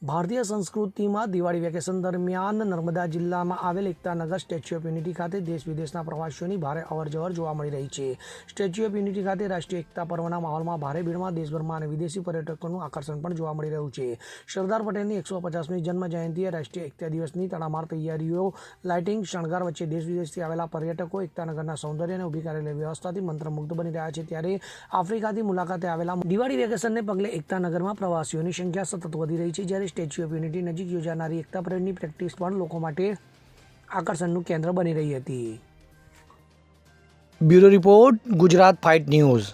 ભારતીય સંસ્કૃતિમાં દિવાળી વેકેશન દરમિયાન નર્મદા જિલ્લામાં આવેલ એકતાનગર સ્ટેચ્યુ ઓફ યુનિટી ખાતે દેશ વિદેશના પ્રવાસીઓની ભારે અવરજવર જોવા મળી રહી છે. સ્ટેચ્યુ ઓફ યુનિટી ખાતે રાષ્ટ્રીય એકતા પર્વના માહોલમાં ભારે ભીડમાં દેશભરમાં અને વિદેશી પર્યટકોનું આકર્ષણ પણ જોવા મળી રહ્યું છે. સરદાર પટેલની 150મી જન્મ જયંતિએ રાષ્ટ્રીય એકતા દિવસની તડામાર તૈયારીઓ, લાઇટિંગ, શણગાર વચ્ચે દેશ વિદેશથી આવેલા પર્યટકો એકતાનગરના સૌંદર્ય અને ઊભી કરેલી વ્યવસ્થાથી મંત્રમુગ્ધ બની રહ્યા છે. ત્યારે આફ્રિકાથી મુલાકાતે આવેલા દિવાળી વેકેશનને પગલે એકતાનગરમાં પ્રવાસીઓની સંખ્યા સતત વધી રહી છે. જ્યારે સ્ટેચ્યુ ઓફ યુનિટી નજીક યોજાનારી એકતા પરેડની પ્રેક્ટિસ પણ લોકો માટે આકર્ષણનું કેન્દ્ર બની રહી હતી. Bureau report, Gujarat fight news.